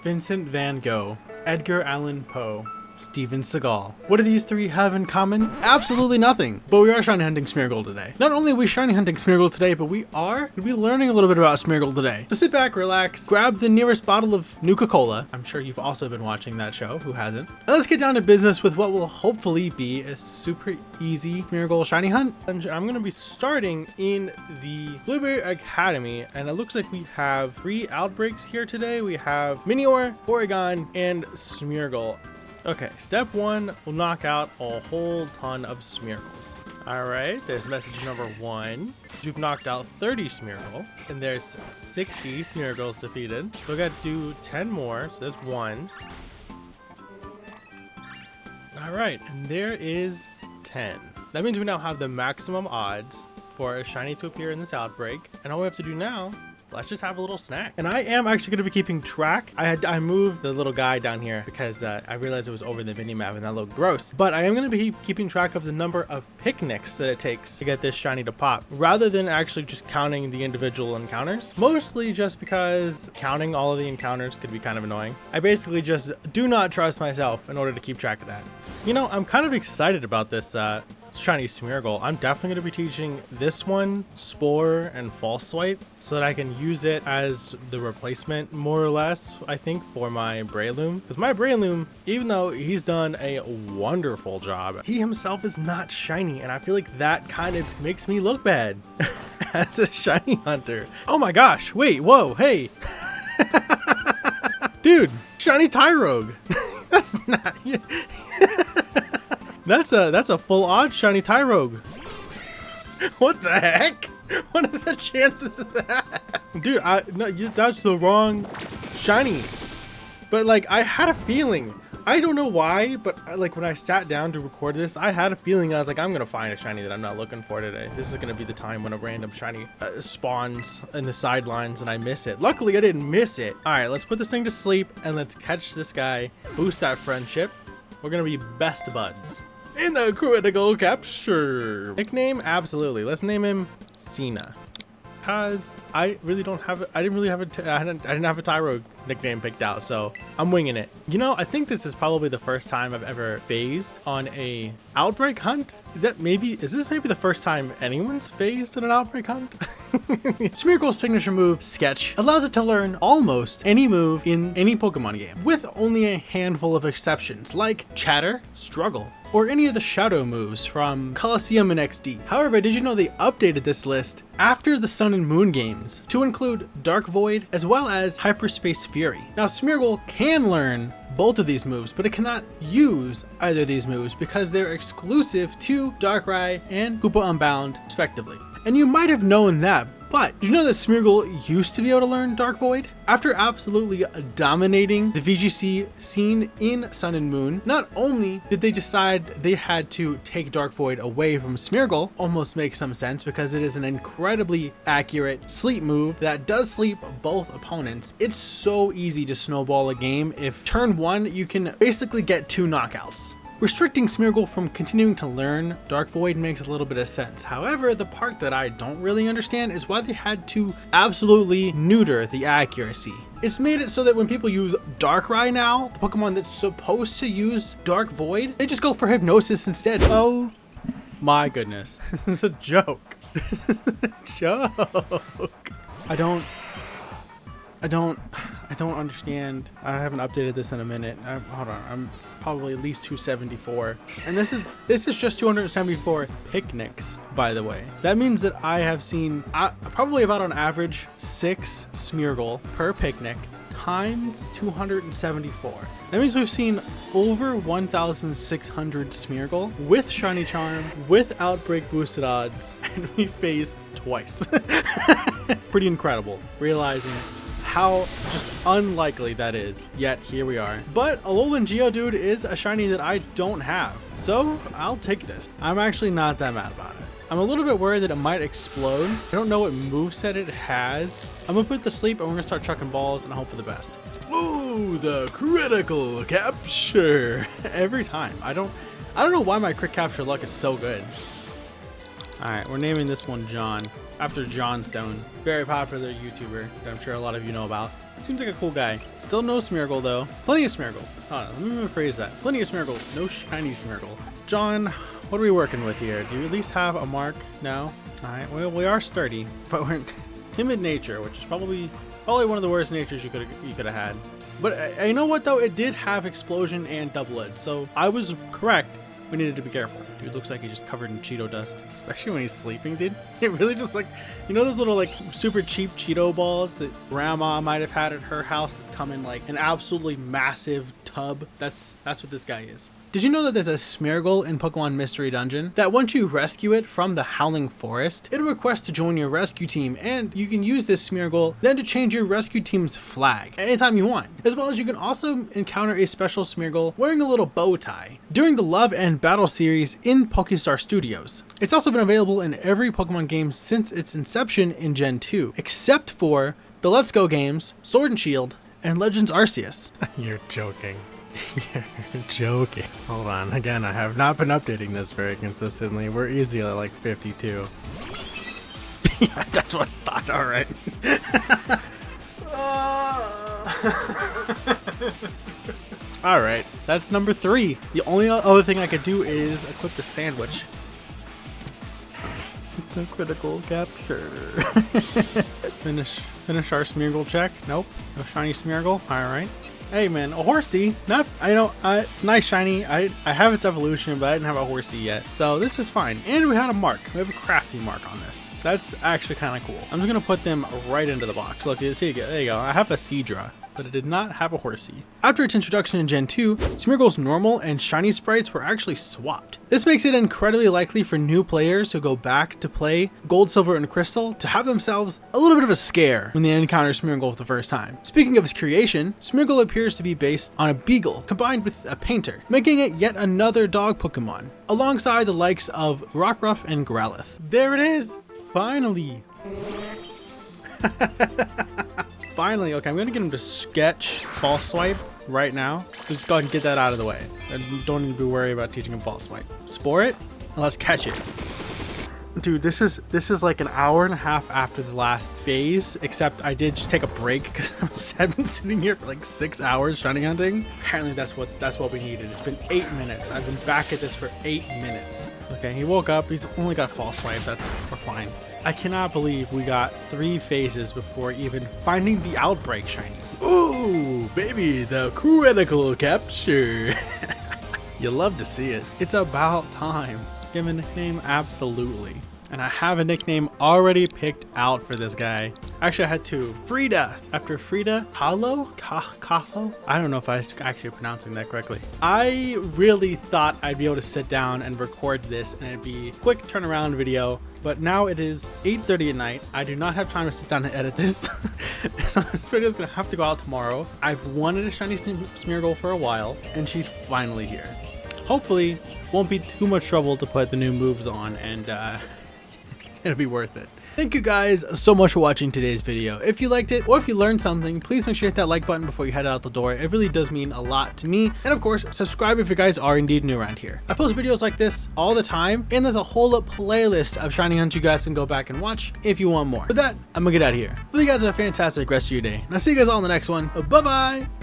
Vincent van Gogh, Edgar Allan Poe, Steven Seagal. What do these three have in common? Absolutely nothing. But we are shiny hunting Smeargle today. Not only are we shiny hunting Smeargle today, but we are going to be learning a little bit about Smeargle today. So sit back, relax, grab the nearest bottle of Nuka-Cola. I'm sure you've also been watching that show. Who hasn't? And let's get down to business with what will hopefully be a super easy Smeargle shiny hunt. And I'm going to be starting in the Blueberry Academy. And it looks like we have 3 outbreaks here today. We have Minior, Porygon, and Smeargle. Okay, step 1 will knock out a whole ton of Smeargles. Alright, there's message number 1. We've knocked out 30 Smeargle, and there's 60 Smeargles defeated. So we got to do 10 more, so that's 1. Alright, and there is 10. That means we now have the maximum odds for a shiny to appear in this outbreak, and all we have to do now, let's just have a little snack. And I am actually going to be keeping track. I moved the little guy down here because I realized it was over the mini map and that looked gross. But I am going to be keeping track of the number of picnics that it takes to get this shiny to pop, rather than actually just counting the individual encounters. Mostly just because counting all of the encounters could be kind of annoying. I basically just do not trust myself in order to keep track of that. You know, I'm kind of excited about this shiny Smeargle. I'm definitely going to be teaching this one Spore and False Swipe so that I can use it as the replacement, more or less, I think, for my Breloom. Because my Breloom, even though he's done a wonderful job, he himself is not shiny, and I feel like that kind of makes me look bad as a shiny hunter. Oh my gosh, wait, whoa, hey. Dude, shiny Tyrogue. That's not... That's a full odd shiny Tyrogue. What the heck? What are the chances of that? Dude, no, that's the wrong shiny. But like, I had a feeling. I don't know why, but like when I sat down to record this, I had a feeling. I was like, I'm gonna find a shiny that I'm not looking for today. This is gonna be the time when a random shiny spawns in the sidelines and I miss it. Luckily, I didn't miss it. All right, let's put this thing to sleep and let's catch this guy. Boost that friendship. We're gonna be best buds. In the critical capture. Nickname? Absolutely. Let's name him Cena. Cause I didn't have a Tyrogue nickname picked out, so I'm winging it. You know, I think this is probably the first time I've ever phased on a outbreak hunt. Is this maybe the first time anyone's phased in an outbreak hunt? Smeargle's signature move, Sketch, allows it to learn almost any move in any Pokemon game, with only a handful of exceptions, like Chatter, Struggle, or any of the Shadow moves from Colosseum and XD. However, did you know they updated this list after the Sun and Moon games to include Dark Void as well as Hyperspace Fury? Now, Smeargle can learn both of these moves, but it cannot use either of these moves because they're exclusive to Darkrai and Koopa Unbound, respectively. And you might have known that, but did you know that Smeargle used to be able to learn Dark Void? After absolutely dominating the VGC scene in Sun and Moon, not only did they decide they had to take Dark Void away from Smeargle, almost makes some sense because it is an incredibly accurate sleep move that does sleep both opponents. It's so easy to snowball a game if turn 1 you can basically get 2 knockouts. Restricting Smeargle from continuing to learn Dark Void makes a little bit of sense. However, the part that I don't really understand is why they had to absolutely neuter the accuracy. It's made it so that when people use Darkrai now, the Pokemon that's supposed to use Dark Void, they just go for Hypnosis instead. Oh my goodness. This is a joke. This is a joke. I don't understand. I haven't updated this in a minute. Hold on, I'm probably at least 274. And this is just 274 picnics, by the way. That means that I have seen probably about on average 6 Smeargle per picnic times 274. That means we've seen over 1,600 Smeargle with Shiny Charm, with Outbreak boosted odds, and we faced twice. Pretty incredible, realizing how just unlikely that is, yet here we are. But Alolan Geodude is a shiny that I don't have, so I'll take this. I'm actually not that mad about it. I'm a little bit worried that it might explode. I don't know what moveset it has. I'm gonna put it to sleep and we're gonna start chucking balls and hope for the best. Ooh, the critical capture. Every time. I don't know why my crit capture luck is so good. All right, we're naming this one John, after John Stone, very popular YouTuber that I'm sure a lot of you know about. Seems like a cool guy. Still no Smeargle though. Plenty of Smeargles. Oh, let me rephrase that. Plenty of Smeargles. No shiny Smeargle. John, what are we working with here? Do you at least have a mark? No? Alright, well, we are sturdy, but we're timid nature, which is probably one of the worst natures you could have had. But you know what though? It did have Explosion and Double Edge, so I was correct. We needed to be careful. Dude looks like he's just covered in Cheeto dust, especially when he's sleeping, dude. It really just like, you know those little like super cheap Cheeto balls that grandma might have had at her house that come in like an absolutely massive tub? That's what this guy is. Did you know that there's a Smeargle in Pokemon Mystery Dungeon? That once you rescue it from the Howling Forest, it'll request to join your rescue team, and you can use this Smeargle then to change your rescue team's flag anytime you want. As well as you can also encounter a special Smeargle wearing a little bow tie during the Love and Battle series in Pokestar Studios. It's also been available in every Pokemon game since its inception in Gen 2, except for the Let's Go games, Sword and Shield, and Legends Arceus. You're joking. You're joking. Hold on. Again, I have not been updating this very consistently. We're easy at like 52. Yeah, that's what I thought. All right. All right. That's number 3. The only other thing I could do is equip the sandwich. The critical capture. Finish our Smeargle check. Nope. No shiny Smeargle. All right. Hey man, a Horsey. Not, it's nice shiny. I have its evolution, but I didn't have a Horsey yet. So this is fine. And we had a mark. We have a crafty mark on this. That's actually kind of cool. I'm just gonna put them right into the box. Look, there you go. I have a Seadra, but it did not have a Horsey. After its introduction in Gen 2, Smeargle's normal and shiny sprites were actually swapped. This makes it incredibly likely for new players who go back to play Gold, Silver, and Crystal to have themselves a little bit of a scare when they encounter Smeargle for the first time. Speaking of his creation, Smeargle appears to be based on a Beagle combined with a Painter, making it yet another dog Pokemon, alongside the likes of Rockruff and Growlithe. There it is! Finally! Finally, okay, I'm gonna get him to sketch False Swipe right now. So just go ahead and get that out of the way. And don't need to be worried about teaching him False Swipe. Spore it, and let's catch it. Dude, this is like an hour and a half after the last phase, except I did just take a break because I've been sitting here for like 6 hours shiny hunting. Apparently that's what we needed. It's been 8 minutes. I've been back at this for 8 minutes. Okay, he woke up. He's only got False Swipe. We're fine. I cannot believe we got 3 phases before even finding the Outbreak shiny. Ooh, baby, the critical capture. You love to see it. It's about time. Give him a nickname? Absolutely. And I have a nickname already picked out for this guy. Actually, I had 2. Frida. After Frida Kahlo? Kahlo? I don't know if I'm actually pronouncing that correctly. I really thought I'd be able to sit down and record this and it'd be a quick turnaround video. But now it is 8:30 at night. I do not have time to sit down and edit this. So this video is going to have to go out tomorrow. I've wanted a shiny Smeargle for a while, and she's finally here. Hopefully, won't be too much trouble to put the new moves on, and it'll be worth it. Thank you guys so much for watching today's video. If you liked it or if you learned something, please make sure you hit that like button before you head out the door. It really does mean a lot to me. And of course, subscribe if you guys are indeed new around here. I post videos like this all the time, and there's a whole playlist of shiny hunts you guys can go back and watch if you want more. With that, I'm gonna get out of here. Hope you guys have a fantastic rest of your day, and I'll see you guys all in the next one. Bye bye.